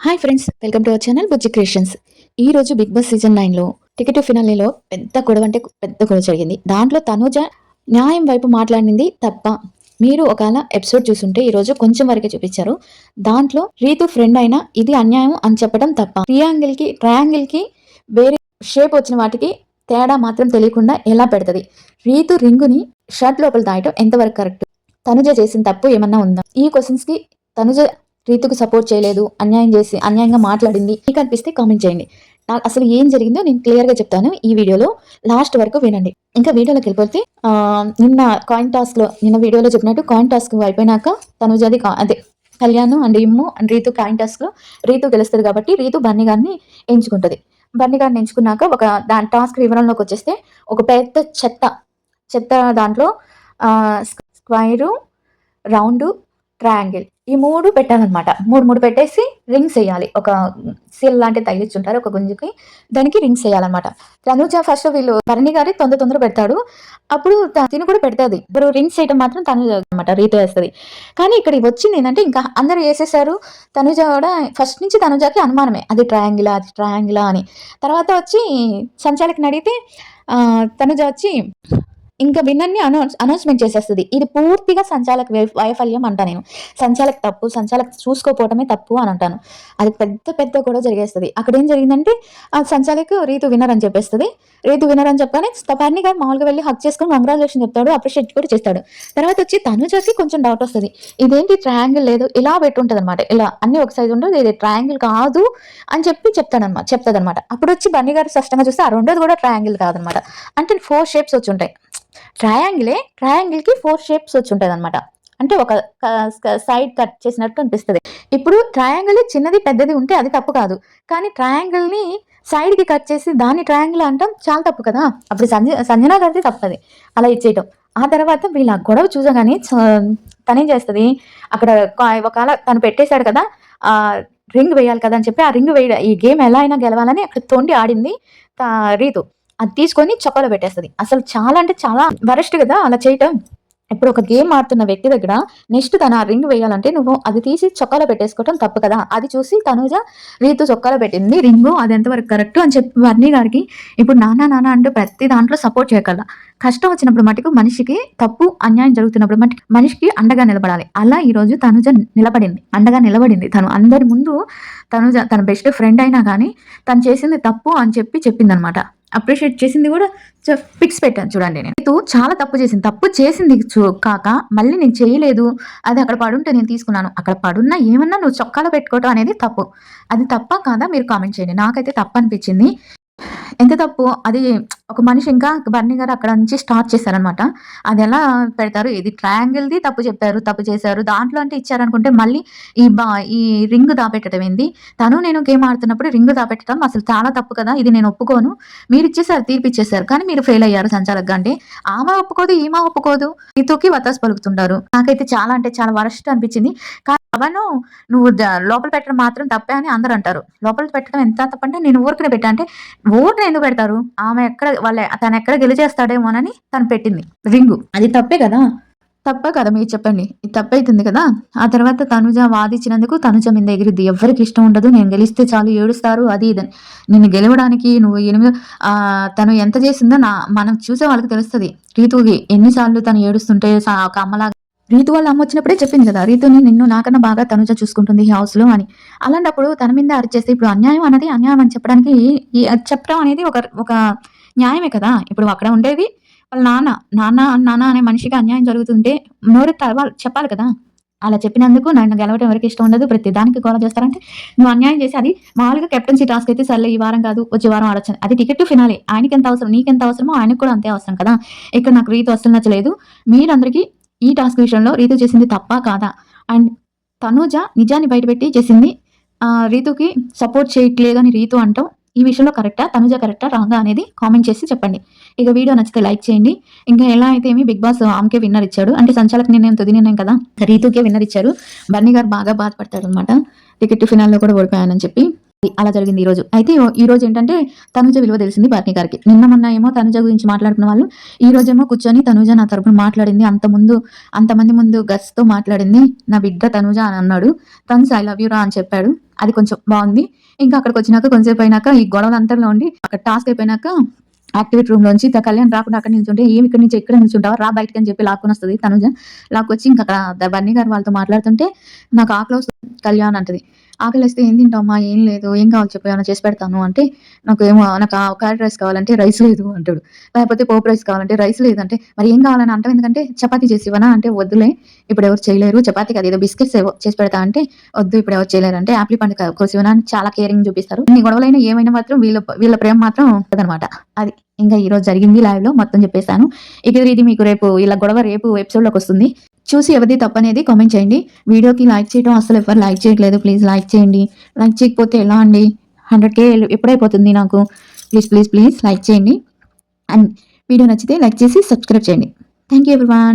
Hi friends, welcome to our channel Bujji creations. ఈ రోజు big boss season 9 లో ticket ఫినాలేలో పెద్ద గొడవ అంటే పెద్ద గొడవ జరిగింది. దాంట్లో తనూజ న్యాయం వైపు మాట్లాడింది తప్ప. మీరు ఒకవేళ ఎపిసోడ్ చూసుంటే ఈ రోజు కొంచెం వరకే చూపించారు. దాంట్లో రీతు ఫ్రెండ్ అయినా ఇది అన్యాయం అని చెప్పడం తప్ప. ట్రయాంగిల్ కి వేరే షేప్ వచ్చిన వాటికి తేడా మాత్రం తెలియకుండా ఎలా పెడుతుంది. రీతు రింగుని షర్ట్ లోపల దాయటం ఎంతవరకు కరెక్ట్? తనుజ చేసిన తప్పు ఏమన్నా ఉందా? ఈ క్వశ్చన్స్ కి తనుజ రీతుకు సపోర్ట్ చేయలేదు, అన్యాయంగా మాట్లాడింది మీకు అనిపిస్తే కామెంట్ చేయండి. నాకు అసలు ఏం జరిగిందో నేను క్లియర్ గా చెప్తాను. ఈ వీడియోలో లాస్ట్ వరకు వినండి. ఇంకా వీడియోలోకి వెళ్ళిపోతే నిన్న వీడియోలో చెప్పినట్టు కాయిన్ టాస్క్ అయిపోయినాక తనుజది అదే Kalyan and Immu and Rithu coin task లో రీతు గెలుస్తుంది కాబట్టి రీతు బన్నీ గారిని ఎంచుకుంటది. బన్నీ గారిని ఎంచుకున్నాక దాని టాస్క్ వివరంలోకి వచ్చేస్తే ఒక పెద్ద చెత్త దాంట్లో స్క్వైరు, రౌండ్, ట్రయాంగిల్ ఈ మూడు పెట్టాలన్నమాట. మూడు పెట్టేసి రింగ్స్ వేయాలి. ఒక సీల్ లాంటి తగిలిచ్చుంటారు ఒక గుంజుకి, దానికి రింగ్స్ వేయాలన్నమాట. తనుజ ఫస్ట్ వీళ్ళు భరణి గారి తొందర పెడతాడు, అప్పుడు తిని కూడా పెడతాది. ఇప్పుడు రింగ్స్ చేయడం మాత్రం తనుజ అనమాట, రీతు వేస్తుంది. కానీ ఇక్కడ వచ్చింది ఏంటంటే ఇంకా అందరూ వేసేసారు. తనుజ కూడా ఫస్ట్ నుంచి తనుజకి అనుమానమే, అది ట్రయాంగిలా అని. తర్వాత వచ్చి సంచాలకుని అడిగితే తనుజ వచ్చి ఇంకా విన్నర్ని అనౌన్స్మెంట్ చేసేస్తుంది. ఇది పూర్తిగా సంచాలక వైఫల్యం అంటా నేను. సంచాలక్ చూసుకోపోవటమే తప్పు అని అంటాను. అది పెద్ద కూడా జరిగేస్తుంది. అక్కడ ఏం జరిగిందంటే ఆ సంచాలక్ రీతు విన్నర్ అని చెప్పేస్తుంది. రీతు విన్నర్ అని చెప్పగానే తపాన్ని గారు మామూలుగా వెళ్ళి హక్ చేసుకొని కంగ్రాచులేషన్ చెప్తాడు, అప్రిషియేట్ కూడా చేస్తాడు. తర్వాత వచ్చి తనుజకి కొంచెం డౌట్ వస్తుంది, ఇదేంటి ట్రయాంగిల్ లేదు ఇలా పెట్టుంటది అనమాట. ఇలా అన్ని ఒక సైజు ఉండదు, ఇది ట్రయాంగిల్ కాదు అని చెప్పి చెప్తాదనమాట. అప్పుడు వచ్చి బన్నీ గారు స్పష్టంగా చూస్తే ఆ రెండోది కూడా ట్రయాంగిల్ కాదనమాట. అంటే 4 షేప్స్ వచ్చి ఉంటాయి. ట్రయాంగిల్ కి 4 షేప్స్ వచ్చి ఉంటుంది అనమాట. అంటే ఒక సైడ్ కట్ చేసినట్టు అనిపిస్తుంది. ఇప్పుడు ట్రయాంగిల్ చిన్నది పెద్దది ఉంటే అది తప్పు కాదు, కానీ ట్రయాంగిల్ ని సైడ్ కి కట్ చేసి దాన్ని ట్రయాంగిల్ అంటాం చాలా తప్పు కదా. అప్పుడు సంజన గారిది తప్పది అలా ఇచ్చేయటం. ఆ తర్వాత వీళ్ళ గొడవ చూసగానే తనేం చేస్తుంది, అక్కడ ఒకవేళ తను పెట్టేశాడు కదా ఆ రింగ్ వేయాలి కదా అని చెప్పి ఆ రింగ్ ఈ గేమ్ ఎలా అయినా గెలవాలని అక్కడ తొండి ఆడింది రీతు. అది తీసుకొని చొక్కలో పెట్టేస్తుంది. అసలు చాలా అంటే చాలా వరస్ట్ కదా అలా చేయటం. ఇప్పుడు ఒక గేమ్ ఆడుతున్న వ్యక్తి దగ్గర నెక్స్ట్ తన రింగ్ వేయాలంటే నువ్వు అది తీసి చొక్కాలో పెట్టేసుకోవటం తప్పు కదా. అది చూసి తనుజ రీతు చొక్కాలో పెట్టింది రింగు, అది ఎంతవరకు కరెక్ట్ అని చెప్పి వర్ణి గారికి ఇప్పుడు నాన్న అంటూ ప్రతి దాంట్లో సపోర్ట్ చేయగల. కష్టం వచ్చినప్పుడు మటుకు మనిషికి తప్పు అన్యాయం జరుగుతున్నప్పుడు మనిషికి అండగా నిలబడాలి. అలా ఈ రోజు తనుజ అండగా నిలబడింది. తను అందరి ముందు తన బెస్ట్ ఫ్రెండ్ అయినా కానీ తను చేసింది తప్పు అని చెప్పిందనమాట. అప్రిషియేట్ చేసింది కూడా పిక్స్ పెట్టాను చూడండి. నేను చాలా తప్పు చేసింది కాక మళ్ళీ నేను చేయలేదు, అది అక్కడ పడుంటే నేను తీసుకున్నాను, అక్కడ పడున్నా ఏమన్నా నువ్వు చొక్కాలో పెట్టుకోవటం అనేది తప్పు. అది తప్ప కాదా మీరు కామెంట్ చేయండి. నాకైతే తప్పు అనిపించింది. ఎంత తప్పు అది. ఒక మనిషి ఇంకా బర్నీ గారు అక్కడ నుంచి స్టార్ట్ చేశారనమాట. అది ఎలా పెడతారు, ఇది ట్రయాంగిల్ది తప్పు చేశారు దాంట్లో అంటే ఇచ్చారనుకుంటే మళ్ళీ ఈ రింగ్ దాపెట్టడం ఏంది. నేను గేమ్ ఆడుతున్నప్పుడు రింగ్ దాపెట్టడం అసలు చాలా తప్పు కదా, ఇది నేను ఒప్పుకోను. మీరు ఇచ్చేసారు, తీర్పు ఇచ్చేసారు, కానీ మీరు ఫెయిల్ అయ్యారు సంచాలక్ అంటే. ఆమె ఒప్పుకోదు, ఈమె ఒప్పుకోదు, రీతుకి వతాస్ పలుకుతుంటారు. నాకైతే చాలా అంటే చాలా వరస్ట్ అనిపించింది. అవను నువ్వు లోపల పెట్టడం మాత్రం తప్పే అని అందరూ అంటారు. లోపల పెట్టడం ఎంత తప్పంటే నేను ఊరికనే పెట్టా అంటే ఊరికనే ఎందుకు పెడతారు. ఆమె తను ఎక్కడ గెలిచేస్తాడేమోనని తను పెట్టింది రింగు, అది తప్పే కదా. తప్ప కదా మీరు చెప్పండి, ఇది తప్పైతుంది కదా. ఆ తర్వాత తనుజ వాదించినందుకు తనుజ మీద ఎగిరిద్ది. ఎవరికి ఇష్టం ఉండదు, నేను గెలిస్తే చాలు ఏడుస్తారు అది ఇదని. నిన్ను గెలవడానికి నువ్వు తను ఎంత చేసిందో మనం చూసే వాళ్ళకి తెలుస్తుంది. రీతుకి ఎన్నిసార్లు తను ఏడుస్తుంటే ఒక అమ్మలాగా. రీతు వాళ్ళ అమ్మ వచ్చినప్పుడే చెప్పింది కదా, రీతుని నిన్ను నాకన్నా బాగా తనుజ చూసుకుంటుంది ఈ హౌస్ లో అని. అలాంటప్పుడు తన మీద అరిచేస్తే ఇప్పుడు అన్యాయం అని చెప్పడానికి చెప్పడం అనేది ఒక న్యాయమే కదా. ఇప్పుడు అక్కడ ఉండేది వాళ్ళ నాన్న అనే మనిషికి అన్యాయం జరుగుతుంటే నోరు చెప్పాలి కదా. అలా చెప్పినందుకు నన్ను గెలవడం ఎవరికి ఇష్టం ఉండదు, ప్రతి దానికి గోల చేస్తారంటే నువ్వు అన్యాయం చేసి అది మామూలుగా కెప్టెన్సీ టాస్క్ అయితే సర్లే ఈ వారం కాదు వచ్చే వారం ఆడొచ్చు, అది టికెట్ ఫినాలే. ఆయనకి ఎంత అవసరం, నీకెంత అవసరమో ఆయనకు కూడా అంతే అవసరం కదా. ఇక్కడ నాకు రీతు అసలు నచ్చలేదు. మీరందరికీ ఈ టాస్క్ విషయంలో రీతు చేసింది తప్పా కాదా, అండ్ తనూజ నిజాన్ని బయటపెట్టి చేసింది రీతుకి సపోర్ట్ చేయట్లేదు అని రీతు అంటాం. ఈ విషయంలో కరెక్టా, తనుజ కరెక్టా రాంగా అనేది కామెంట్ చేసి చెప్పండి. ఇక వీడియో నచ్చితే లైక్ చేయండి. ఇంకా ఎలా అయితే బిగ్ బాస్ ఆమెకే విన్నర్ ఇచ్చాడు, అంటే సంచాలక నిర్ణయం తుది నిర్ణయం కదా, రీతుకే విన్నర్ ఇచ్చారు. బన్నీ గారు బాగా బాధపడతాడు అనమాట, టికెట్ ఫినాల్లో కూడా ఓడిపోయానని చెప్పి. అలా జరిగింది ఈరోజు. అయితే ఈరోజు ఏంటంటే తనుజ విలువ తెలిసింది బర్నీ గారికి. నిన్న మొన్న ఏమో తనుజ గురించి మాట్లాడుకున్న వాళ్ళు, ఈరోజేమో కూర్చొని తనుజ నా తరపున మాట్లాడింది. అంతమంది ముందు గస్‌తో మాట్లాడింది. నా బిడ్డ తనుజ అని అన్నాడు. తనుజ్ ఐ లవ్ యూ రా అని చెప్పాడు. అది కొంచెం బావుంది. ఇంకా అక్కడికొచ్చినాక కొంసేపు అయినాక ఈ గొడవలంతలో ఉండి అక్కడ టాస్క్ అయిపోయినాక యాక్టివేట్ రూమ్‌లోంచి కళ్యాణ్ రాకుండా అక్కడ నిల్చుంటే, "ఏమి ఇక్కడి నుంచి ఇక్కడే నిల్చుంటావా? రా బయటికి" అని చెప్పి లాక్కొనొస్తది తనుజ. లాక్కొచ్చి ఇంక అక్కడ బన్నీ గారు వాళ్ళతో మాట్లాడుతుంటే, "నాకు ఆకలేస్తుంది కళ్యాణ్" అంటది. "ఆకలేస్తే ఏం తింటావమ్మా?" "ఏం లేదు. ఏం కావాలి చెప్పు ఏమన్నా చేసి పెడతాను" అంటే, నాకు కర్డ్ రైస్ కావాలంటే, "రైస్ లేదు" అంటాడు. లేకపోతే పోపు రైస్ కావాలంటే, "రైస్ లేదంటే" "మరి ఏం కావాలని అంటావు ఎందుకంటే చపాతీ చేసి ఇవ్వనా?" అంటే, "వద్దులే ఇప్పుడెవరు చేయలేరు. చపాతీ కాదు ఏదో బిస్కెట్స్ ఏవో చేసి పెడతా" అంటే, "వద్దు ఇప్పుడెవరు చేయలేరు" అంటే, "యాపిల్ పండు కోసివ్వనా?" అని చాలా కేరింగ్ చూపిస్తారు. ఎన్ని గొడవలైనా ఏమైనా మాత్రం వీళ్ళ ప్రేమ మాత్రం ఉంటదనమాట. అది. ఇంకా ఈరోజు జరిగింది లైవ్‌లో మొత్తం చెప్పేసాను. ఇక ఇది మీకు రేపు వీళ్ళ గొడవ రేపు ఎపిసోడ్‌లోకొస్తుంది. చూసి ఎవరిది తప్పనేది కామెంట్ చేయండి. వీడియోకి లైక్ చేయడం అస్సలు ఎవ్వరు లైక్ చేయట్లేదు. ప్లీజ్ లైక్ చేయండి. లైక్ చేయకపోతే ఎలా అండి? 100K ఎప్పుడైపోతుంది నాకు? ప్లీజ్ లైక్ చేయండి. అండ్ వీడియో నచ్చితే లైక్ చేసి సబ్స్క్రైబ్ చేయండి. Thank you everyone.